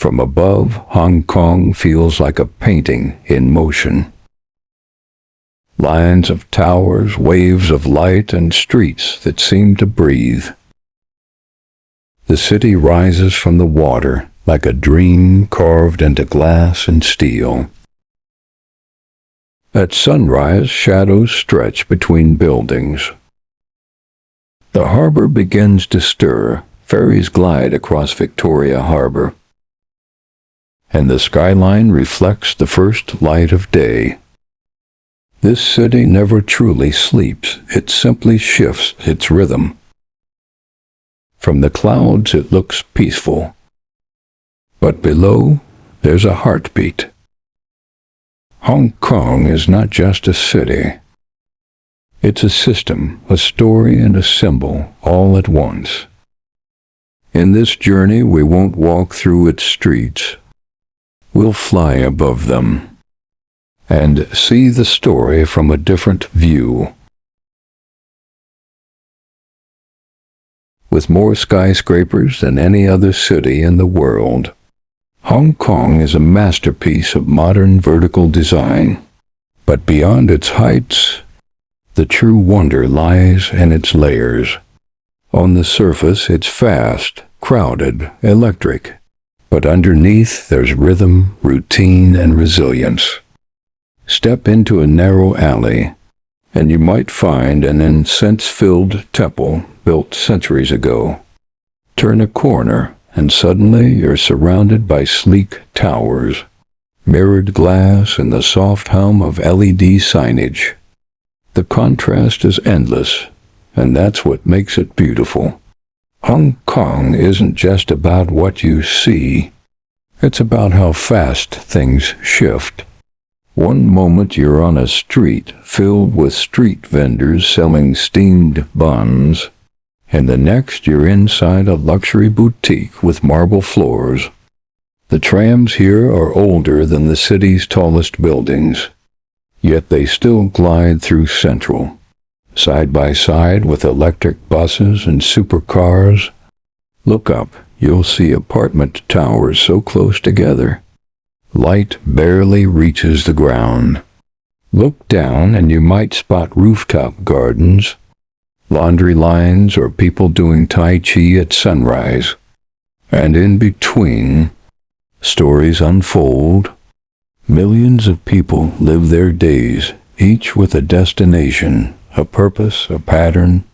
From above, Hong Kong feels like a painting in motion. Lines of towers, waves of light, and streets that seem to breathe. The city rises from the water like a dream carved into glass and steel. At sunrise, shadows stretch between buildings. The harbor begins to stir. Ferries glide across Victoria Harbor, and the skyline reflects the first light of day. This city never truly sleeps. It simply shifts its rhythm. From the clouds it looks peaceful, but below there's a heartbeat. Hong Kong is not just a city. It's a system, a story, and a symbol all at once. In this journey we won't walk through its streets. We'll fly above them and see the story from a different view. With more skyscrapers than any other city in the world, Hong Kong is a masterpiece of modern vertical design. But beyond its heights, the true wonder lies in its layers. On the surface, it's fast, crowded, electric. But underneath, there's rhythm, routine, and resilience. Step into a narrow alley, and you might find an incense-filled temple built centuries ago. Turn a corner, and suddenly you're surrounded by sleek towers, mirrored glass, and the soft hum of LED signage. The contrast is endless, and that's what makes it beautiful. Hong Kong isn't just about what you see. It's about how fast things shift. One moment you're on a street filled with street vendors selling steamed buns, and the next you're inside a luxury boutique with marble floors. The trams here are older than the city's tallest buildings, yet they still glide through Central, side by side with electric buses and supercars. Look up, you'll see apartment towers so close together. Light barely reaches the ground. Look down and you might spot rooftop gardens, laundry lines, or people doing Tai Chi at sunrise. And in between, stories unfold. Millions of people live their days, each with a destination, a purpose, a pattern.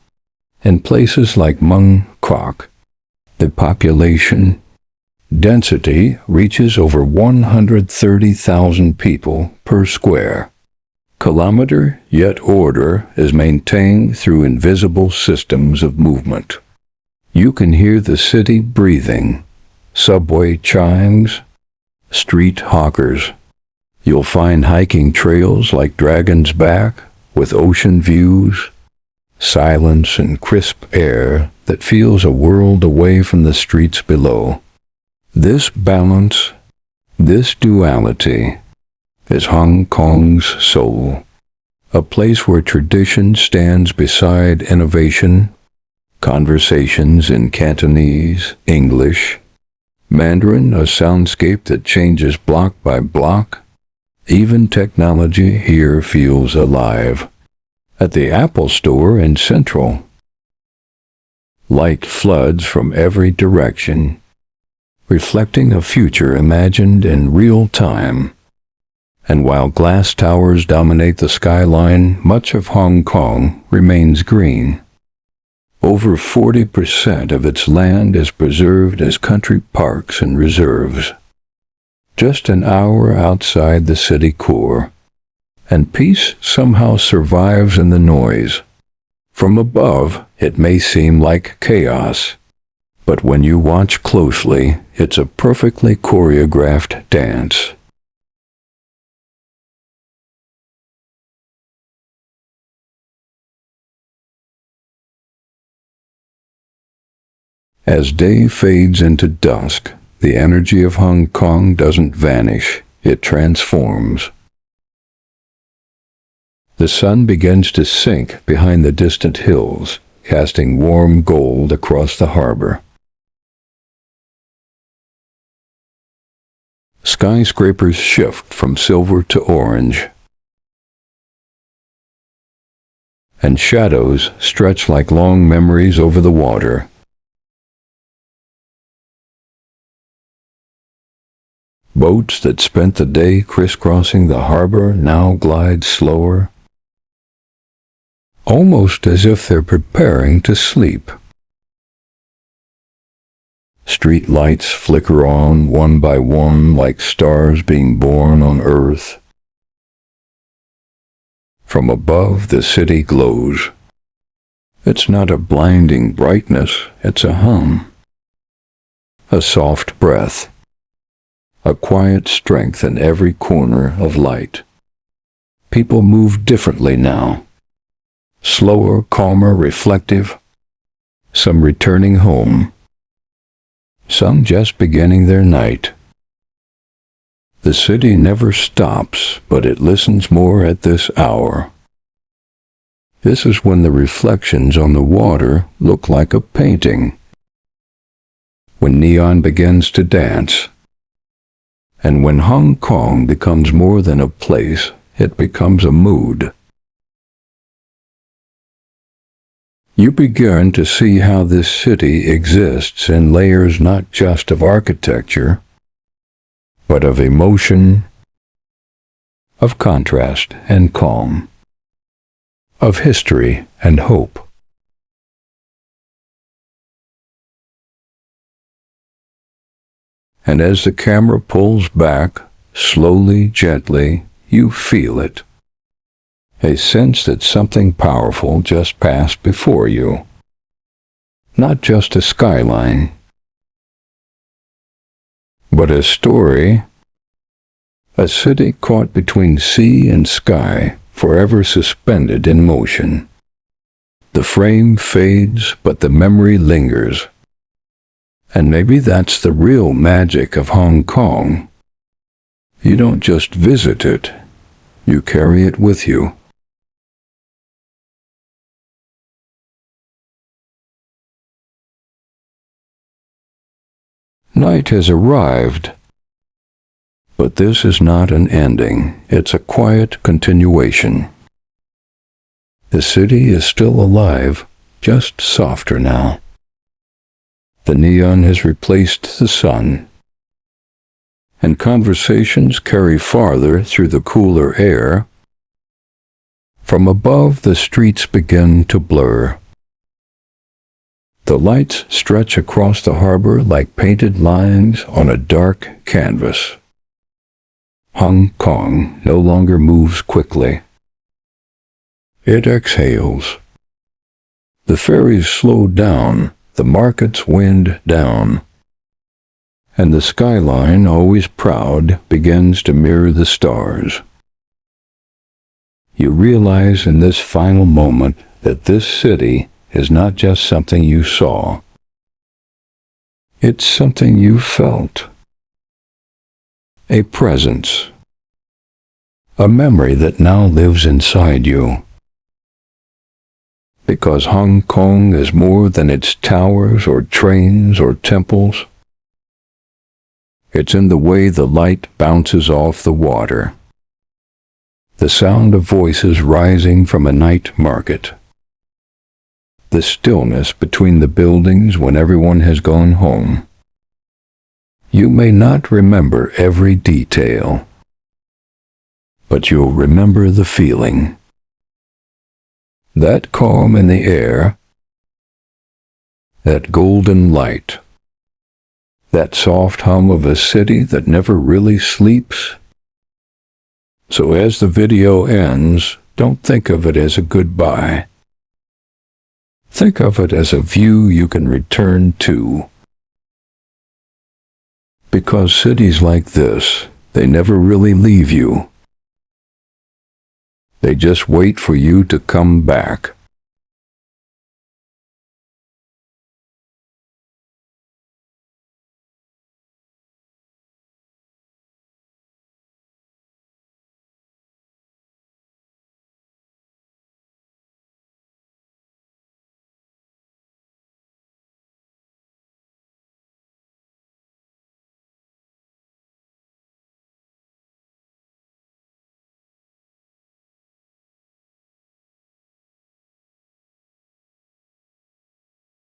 In places like Mong Kok, the population density reaches over 130,000 people per square kilometer, yet order is maintained through invisible systems of movement. You can hear the city breathing, subway chimes, street hawkers. You'll find hiking trails like Dragon's Back with ocean views, silence, and crisp air that feels a world away from the streets below. This balance, this duality, is Hong Kong's soul, a place where tradition stands beside innovation, conversations in Cantonese, English, Mandarin, a soundscape that changes block by block. Even technology here feels alive. At the Apple Store in Central, light floods from every direction, reflecting a future imagined in real time. And while glass towers dominate the skyline, much of Hong Kong remains green. Over 40% of its land is preserved as country parks and reserves. Just an hour outside the city core, and peace somehow survives in the noise. From above, it may seem like chaos, but when you watch closely, it's a perfectly choreographed dance. As day fades into dusk, the energy of Hong Kong doesn't vanish, it transforms. The sun begins to sink behind the distant hills, casting warm gold across the harbor. Skyscrapers shift from silver to orange, and shadows stretch like long memories over the water. Boats that spent the day crisscrossing the harbor now glide slower, almost as if they're preparing to sleep. Street lights flicker on one by one like stars being born on earth. From above, the city glows. It's not a blinding brightness, it's a hum, a soft breath, a quiet strength in every corner of light. People move differently now. Slower, calmer, reflective. Some returning home. Some just beginning their night. The city never stops, but it listens more at this hour. This is when the reflections on the water look like a painting. When neon begins to dance. And when Hong Kong becomes more than a place, it becomes a mood. You begin to see how this city exists in layers not just of architecture, but of emotion, of contrast and calm, of history and hope. And as the camera pulls back, slowly, gently, you feel it. A sense that something powerful just passed before you. Not just a skyline, but a story, a city caught between sea and sky, forever suspended in motion. The frame fades, but the memory lingers. And maybe that's the real magic of Hong Kong. You don't just visit it, you carry it with you. Night has arrived, but this is not an ending, it's a quiet continuation. The city is still alive, just softer now. The neon has replaced the sun, and conversations carry farther through the cooler air. From above, the streets begin to blur. The lights stretch across the harbor like painted lines on a dark canvas. Hong Kong no longer moves quickly. It exhales. The ferries slow down, the markets wind down, and the skyline, always proud, begins to mirror the stars. You realize in this final moment that this city is not just something you saw. It's something you felt. A presence. A memory that now lives inside you. Because Hong Kong is more than its towers or trains or temples. It's in the way the light bounces off the water. The sound of voices rising from a night market. The stillness between the buildings when everyone has gone home. You may not remember every detail, but you'll remember the feeling. That calm in the air, that golden light, that soft hum of a city that never really sleeps. So as the video ends, don't think of it as a goodbye. Think of it as a view you can return to. Because cities like this, they never really leave you. They just wait for you to come back.